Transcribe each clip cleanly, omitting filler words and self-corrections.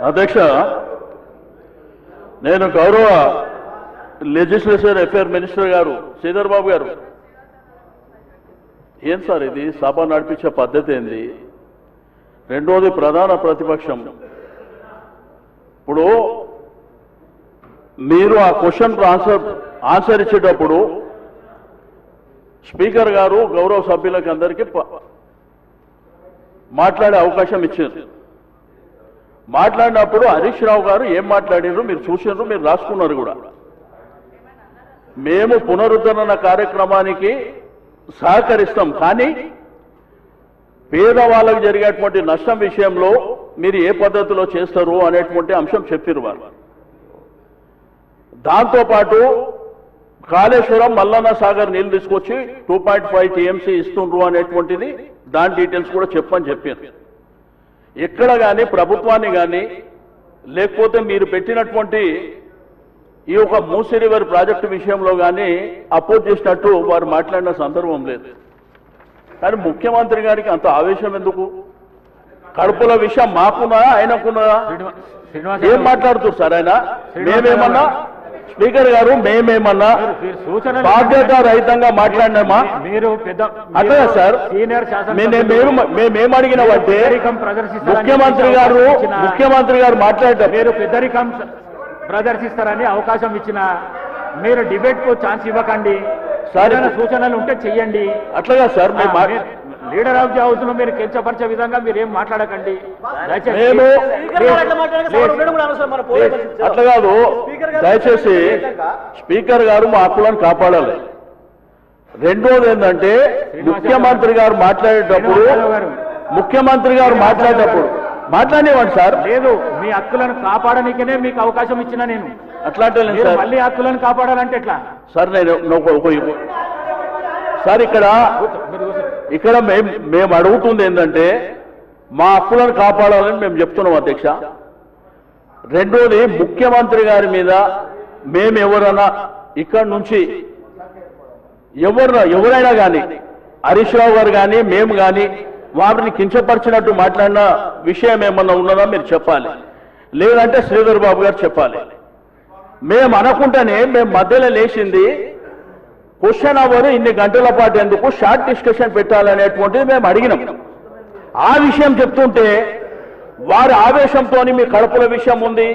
అధ్యక్ష, నేను గౌరవ లెజిస్లేచర్ అఫేర్ మినిస్టర్ గారు శ్రీధర్ బాబు గారు, ఏం సార్ ఇది సభ నడిపించే పద్ధతి ఏంది? రెండోది ప్రధాన ప్రతిపక్షం. ఇప్పుడు మీరు ఆ క్వశ్చన్ ఆన్సర్ ఇచ్చేటప్పుడు స్పీకర్ గారు గౌరవ సభ్యులకు అందరికీ మాట్లాడే అవకాశం ఇచ్చారు. మాట్లాడినప్పుడు హరీష్ రావు గారు ఏం మాట్లాడారు మీరు చూసారు, మీరు రాసుకున్నారు కూడా. మేము పునరుద్ధరణ కార్యక్రమానికి సహకరిస్తాం, కానీ పేదవాళ్ళకు జరిగేటువంటి నష్టం విషయంలో మీరు ఏ పద్ధతిలో చేస్తారు అనేటువంటి అంశం చెప్పారు వారు. దాంతోపాటు కాళేశ్వరం మల్లన్న సాగర్ నీళ్లు తీసుకొచ్చి 2.5 TMC ఇస్తుండ్రు అనేటువంటిది దాని డీటెయిల్స్ కూడా చెప్పని చెప్పారు. ఎక్కడ కానీ ప్రభుత్వాన్ని కానీ లేకపోతే మీరు పెట్టినటువంటి ఈ యొక్క మూసీ రివర్ ప్రాజెక్టు విషయంలో కానీ అపోజ్ చేసినట్టు వారు మాట్లాడిన సందర్భం లేదు. కానీ ముఖ్యమంత్రి గారికి అంత ఆవేశం ఎందుకు? కడుపుల విషయం మాకున్నదా ఆయనకున్నదా? ఏం మాట్లాడుతున్నారు సార్ ఆయన? మేమేమన్నా స్పీకర్ గారు మేమేమన్నా బాధ్యత రహితంగా మాట్లాడినామా? అదే సార్, మేమేం అడిగినామంటే ముఖ్యమంత్రి గారు మాట్లాడతారు, మీరు పెద్దరికం ప్రదర్శిస్తారని అవకాశం ఇచ్చిన మీరు డిబేట్ కు ఛాన్స్ ఇవ్వకండి. సరైన సూచనలు ఉంటే చెయ్యండి. అట్లాగా sir, leader of the house లో మీరు కించపరిచే విధంగా మీరు ఏం మాట్లాడకండి. అట్లా కాదు, దయచేసి స్పీకర్ గారు మా హక్కులను కాపాడాలి. రెండోది ఏంటంటే ముఖ్యమంత్రి గారు మాట్లాడేటప్పుడు మాట్లాడేవాడు సార్. లేదు, మీ హక్కులను కాపాడనికనే మీకు అవకాశం ఇచ్చిన నేను. అట్లాంటి మళ్ళీ హక్కులను కాపాడాలంటే ఎట్లా సార్? సార్ ఇక్కడ మేము అడుగుతుంది ఏంటంటే మా హక్కులను కాపాడాలని మేము చెప్తున్నాం అధ్యక్ష. రెండోది ముఖ్యమంత్రి గారి మీద మేము ఎవరైనా ఇక్కడ నుంచి ఎవరైనా కానీ హరీష్ రావు గారు కానీ మేము కానీ వారిని కించపరిచినట్టు మాట్లాడిన విషయం ఏమన్నా ఉన్నదా మీరు చెప్పాలి, లేదంటే శ్రీధర్ బాబు గారు చెప్పాలి. మేము అనుకుంటేనే మేము మధ్యలో లేచింది క్వశ్చన్ అవర్ ఇన్ని గంటల పాటు ఎందుకు షార్ట్ డిస్కషన్ పెట్టాలనేటువంటిది మేము అడిగినాం. ఆ విషయం చెప్తుంటే వారి ఆవేశంతో మీ కడుపుల విషయం ఉంది,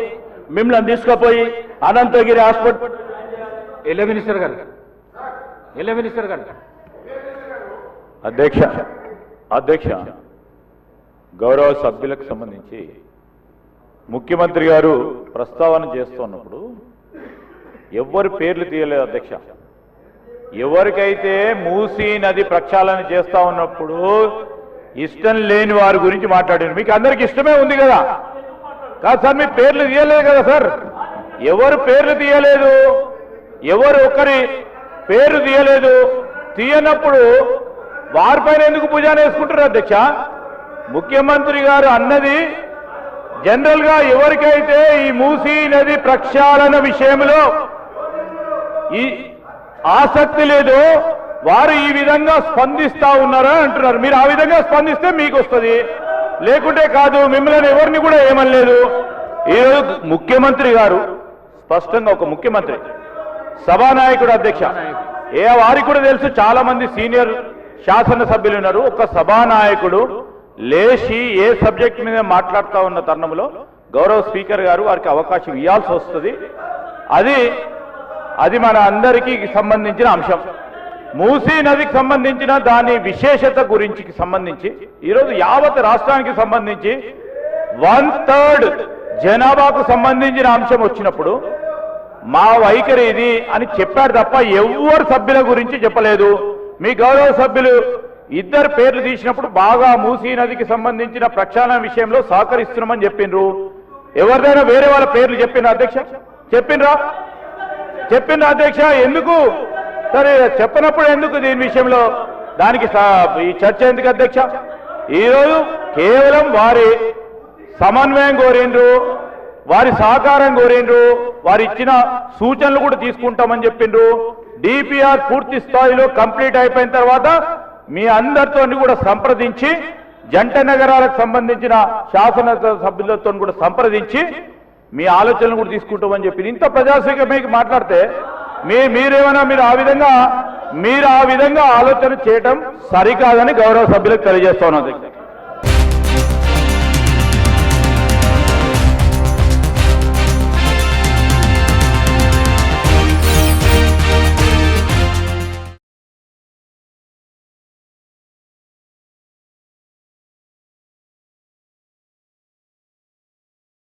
మిమ్మల్ని తీసుకుపోయి అనంతగిరి హాస్పిటల్ మినిస్టర్ గారు అధ్యక్ష గౌరవ సభ్యులకు సంబంధించి ముఖ్యమంత్రి గారు ప్రస్తావన చేస్తున్నప్పుడు ఎవరి పేర్లు తీయలేదు అధ్యక్ష. ఎవరికైతే మూసీ నది ప్రక్షాళన చేస్తా ఉన్నప్పుడు ఇష్టం లేని వారి గురించి మాట్లాడారు. మీకు అందరికి ఇష్టమే ఉంది కదా? కాదు సార్, మీ పేర్లు తీయలేదు కదా సార్? ఎవరు పేర్లు తీయలేదు, ఎవరు ఒకరి పేరు తీయలేదు. తీయనప్పుడు వారిపైన ఎందుకు భుజాన వేసుకుంటారు అధ్యక్ష? ముఖ్యమంత్రి గారు అన్నది జనరల్ గా ఎవరికైతే ఈ మూసీ నది ప్రక్షాళన విషయంలో ఈ ఆసక్తి లేదో వారు ఈ విధంగా స్పందిస్తా ఉన్నారా అంటున్నారు. మీరు ఆ విధంగా స్పందిస్తే మీకు వస్తుంది, లేకుంటే కాదు. మిమ్మల్ని ఎవరిని కూడా ఏమనలేదు. ఈరోజు ముఖ్యమంత్రి గారు స్పష్టంగా ఒక ముఖ్యమంత్రి సభానాయకుడు అధ్యక్ష, వారికి కూడా తెలుసు, చాలా మంది సీనియర్ శాసనసభ్యులు ఉన్నారు. ఒక సభానాయకుడు లేచి ఏ సబ్జెక్ట్ మీద మాట్లాడుతూ ఉన్న తరుణంలో గౌరవ స్పీకర్ గారు వారికి అవకాశం ఇవ్వాల్సి వస్తుంది. అది మన అందరికీ సంబంధించిన అంశం. మూసీ నదికి సంబంధించిన దాని విశేషత గురించి సంబంధించి ఈరోజు యావత్ రాష్ట్రానికి సంబంధించి 1/3 జనాభాకు సంబంధించిన అంశం వచ్చినప్పుడు మా వైఖరి ఇది అని చెప్పాడు తప్ప ఎవరు సభ్యుల గురించి చెప్పలేదు. మీ గౌరవ సభ్యులు ఇద్దరు పేర్లు తీసినప్పుడు బాగా మూసీ నదికి సంబంధించిన ప్రక్షాళన విషయంలో సహకరిస్తున్నామని చెప్పిండ్రు. ఎవరిదైనా వేరే వాళ్ళ పేర్లు చెప్పిండ్రా అధ్యక్ష? చెప్పిండ్రా అధ్యక్ష? ఎందుకు సరే చెప్పనప్పుడు ఎందుకు దీని విషయంలో దానికి ఈ చర్చ ఎందుకు అధ్యక్ష? ఈరోజు కేవలం వారి సమన్వయం కోరిండ్రు, వారి సహకారం కోరిండ్రు, వారు ఇచ్చిన సూచనలు కూడా తీసుకుంటామని చెప్పిండ్రు. డిపిఆర్ పూర్తి స్థాయిలో కంప్లీట్ అయిపోయిన తర్వాత మీ అందరితో కూడా సంప్రదించి జంట నగరాలకు సంబంధించిన శాసన సభ్యులతో కూడా సంప్రదించి మీ ఆలోచనలు కూడా తీసుకుంటామని చెప్పి ఇంత ప్రజాస్వామ్యంగా మాట్లాడితే మీరేమైనా మీరు ఆ విధంగా ఆలోచన చేయడం సరికాదని గౌరవ సభ్యులకు తెలియజేస్తా ఉన్నాను.